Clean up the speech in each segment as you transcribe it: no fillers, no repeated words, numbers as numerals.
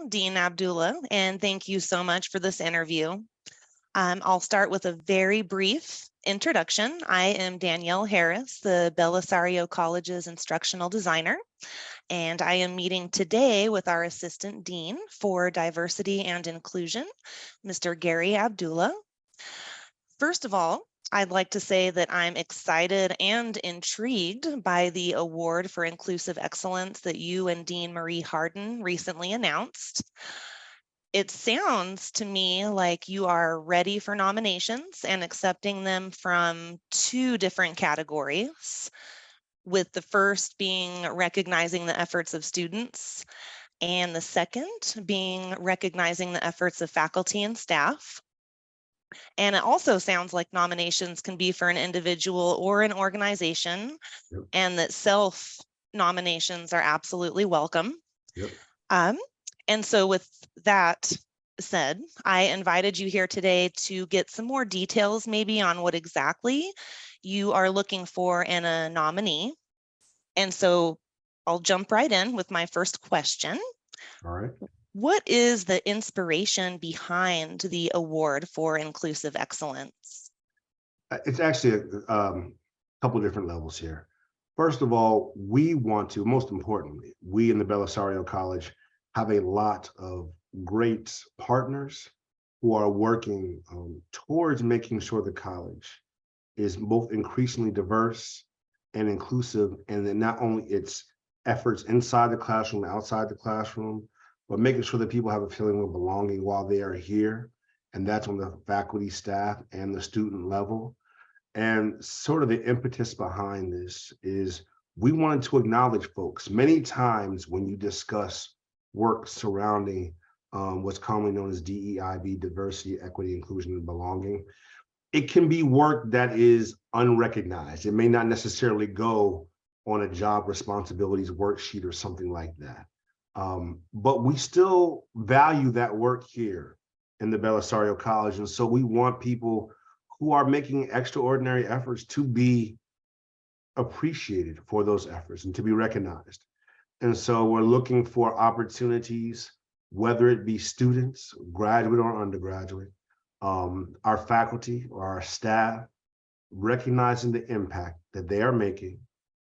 Dean Abdullah, and thank you so much for this interview. I'll start with a very brief introduction. I am Danielle Harris, the Bellisario College's Instructional Designer, and I am meeting today with our Assistant Dean for Diversity and Inclusion, Mr. Gary Abdullah. First of all, I'd like to say that I'm excited and intrigued by the Award for Inclusive Excellence that you and Dean Marie Harden recently announced. It sounds to me like you are ready for nominations and accepting them from two different categories, with the first being recognizing the efforts of students, and the second being recognizing the efforts of faculty and staff. And it also sounds like nominations can be for an individual or an organization, Yep. and that self nominations are absolutely welcome. Yep. And so with that said, I invited you here today to get some more details maybe on what exactly you are looking for in a nominee. And so I'll jump right in with my first question. All right. What is the inspiration behind the Award for Inclusive Excellence? It's actually a couple of different levels here. First of all, we want to, most importantly, we in the Bellisario College have a lot of great partners who are working towards making sure the college is both increasingly diverse and inclusive, and then not only its efforts inside the classroom, outside the classroom, but making sure that people have a feeling of belonging while they are here. And that's on the faculty, staff, and the student level. And sort of the impetus behind this is we wanted to acknowledge folks. Many times when you discuss work surrounding what's commonly known as DEIB, diversity, equity, inclusion, and belonging, it can be work that is unrecognized. It may not necessarily go on a job responsibilities worksheet or something like that. But we still value that work here in the Bellisario College. And so we want people who are making extraordinary efforts to be appreciated for those efforts and to be recognized. And so we're looking for opportunities, whether it be students, graduate or undergraduate, our faculty or our staff, recognizing the impact that they are making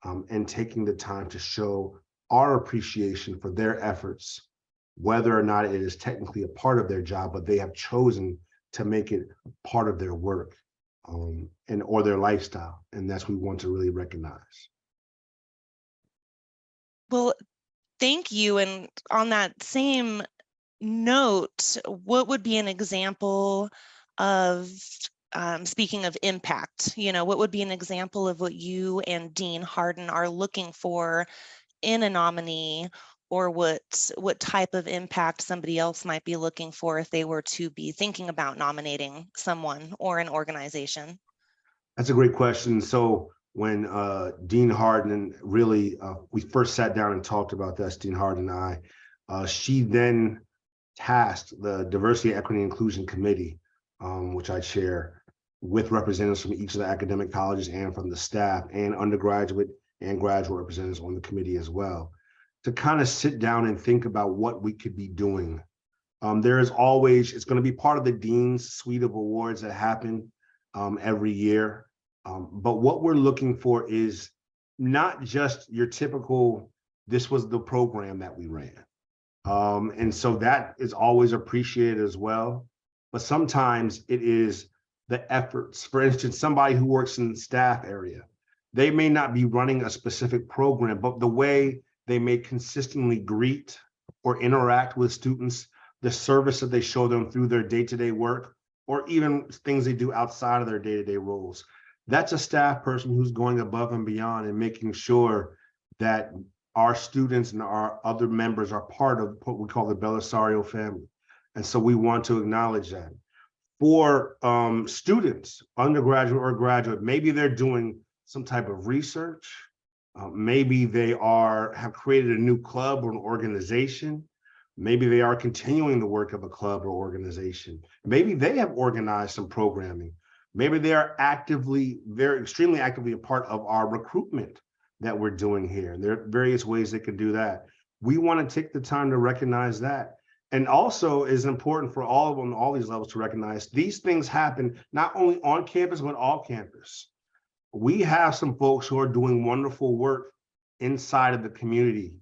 and taking the time to show our appreciation for their efforts, whether or not it is technically a part of their job, but they have chosen to make it part of their work and or their lifestyle. And that's what we want to really recognize. Well, thank you. And on that same note, what would be an example of, speaking of impact, what would be an example of what you and Dean Harden are looking for in a nominee, or what type of impact somebody else might be looking for if they were to be thinking about nominating someone or an organization? That's a great question. So when Dean Harden really, we first sat down and talked about this, Dean Harden and I, she then tasked the Diversity, Equity, and Inclusion Committee, which I chair, with representatives from each of the academic colleges and from the staff and undergraduate and graduate representatives on the committee as well, to kind of sit down and think about what we could be doing. There is always, it's going to be part of the Dean's suite of awards that happen every year. But what we're looking for is not just your typical, this was the program that we ran. And so that is always appreciated as well. But sometimes it is the efforts. For instance, somebody who works in the staff area, they may not be running a specific program, but the way they may consistently greet or interact with students, the service that they show them through their day-to-day work, or even things they do outside of their day-to-day roles. That's a staff person who's going above and beyond and making sure that our students and our other members are part of what we call the Bellisario family. And so we want to acknowledge that. For students, undergraduate or graduate, maybe they're doing some type of research. Maybe they have created a new club or an organization. Maybe they are continuing the work of a club or organization. Maybe they have organized some programming. Maybe they are they're extremely actively a part of our recruitment that we're doing here. There are various ways they can do that. We want to take the time to recognize that And also is important for all of them, all these levels, to recognize these things happen not only on campus, but off campus. We have some folks who are doing wonderful work inside of the community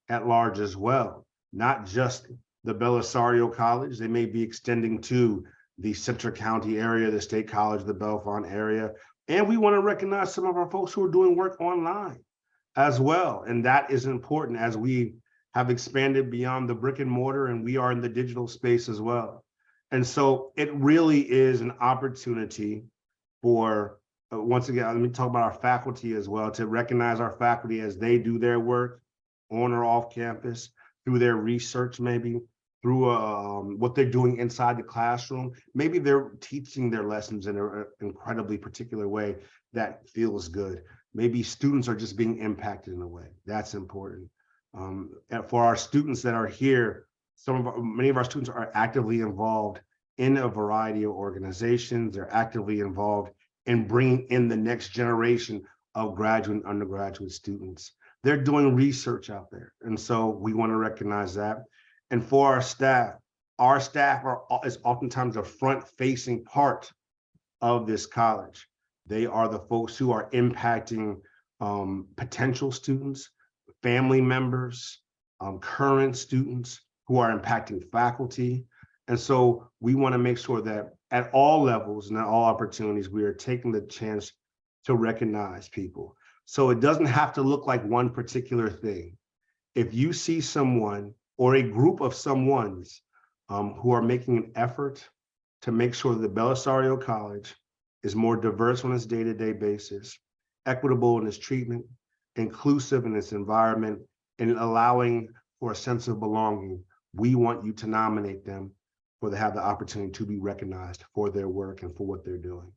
at large as well, not just the Bellisario College. They may be extending to the Central County area, the State College, the Bellefonte area. And we want to recognize some of our folks who are doing work online as well. And that is important as we have expanded beyond the brick and mortar, and we are in the digital space as well. And so it really is an opportunity for, once again, let me talk about our faculty as well, to recognize our faculty as they do their work on or off campus, through their research, maybe through what they're doing inside the classroom. Maybe they're teaching their lessons in an incredibly particular way that feels good. Maybe students are just being impacted in a way that's important. And for our students that are here, many of our students are actively involved in a variety of organizations. They're actively involved in bringing in the next generation of graduate and undergraduate students. They're doing research out there. And so we want to recognize that. And for our staff is oftentimes the front-facing part of this college. They are the folks who are impacting potential students, family members, current students who are impacting faculty. And so we want to make sure that at all levels and at all opportunities, we are taking the chance to recognize people. So it doesn't have to look like one particular thing. If you see someone or a group of someones who are making an effort to make sure that the Bellisario College is more diverse on its day-to-day basis, equitable in its treatment, inclusive in its environment, and allowing for a sense of belonging, we want you to nominate them for they have the opportunity to be recognized for their work and for what they're doing.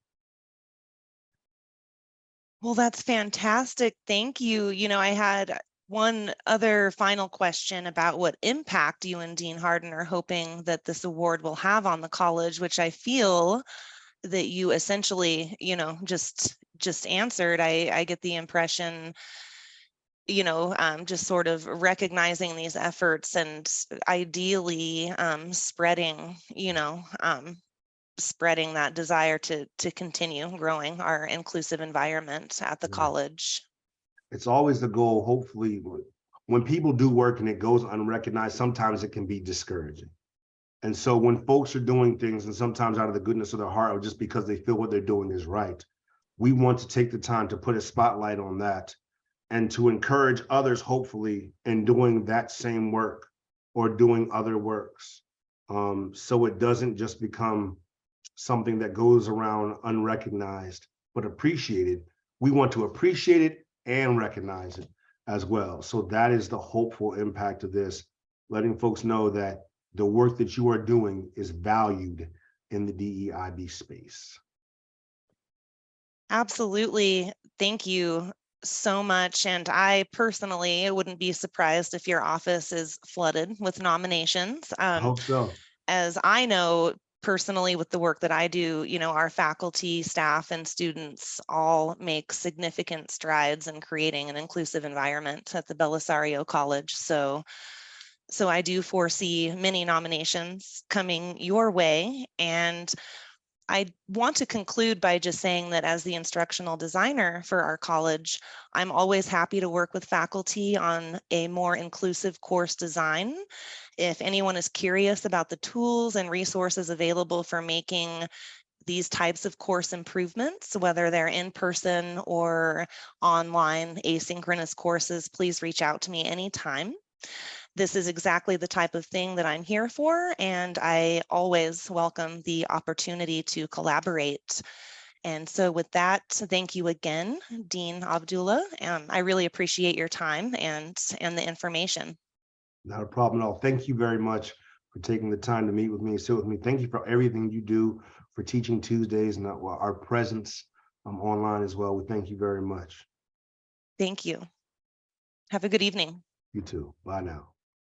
Well, that's fantastic. Thank you. You know, I had one other final question about what impact you and Dean Harden are hoping that this award will have on the college, which I feel that you essentially, you know, just answered. I get the impression, you know, just sort of recognizing these efforts and ideally spreading, you know, spreading that desire to continue growing our inclusive environment at the college. It's always the goal. Hopefully, when people do work and it goes unrecognized, sometimes it can be discouraging. And so when folks are doing things, and sometimes out of the goodness of their heart, or just because they feel what they're doing is right, we want to take the time to put a spotlight on that and to encourage others, hopefully, in doing that same work or doing other works. So it doesn't just become something that goes around unrecognized, but appreciated. We want to appreciate it and recognize it as well. So that is the hopeful impact of this, letting folks know that the work that you are doing is valued in the DEIB space. Absolutely. Thank you so much. And I personally wouldn't be surprised if your office is flooded with nominations. I hope so. As I know personally with the work that I do, you know, our faculty, staff, and students all make significant strides in creating an inclusive environment at the Bellisario College. So I do foresee many nominations coming your way. And I want to conclude by just saying that as the instructional designer for our college, I'm always happy to work with faculty on a more inclusive course design. If anyone is curious about the tools and resources available for making these types of course improvements, whether they're in person or online asynchronous courses, please reach out to me anytime. This is exactly the type of thing that I'm here for, and I always welcome the opportunity to collaborate. And so with that, thank you again, Dean Abdullah. I really appreciate your time and the information. Not a problem at all. Thank you very much for taking the time to meet with me and sit with me. Thank you for everything you do for Teaching Tuesdays and our presence online as well. We thank you very much. Thank you. Have a good evening. You too. Bye now.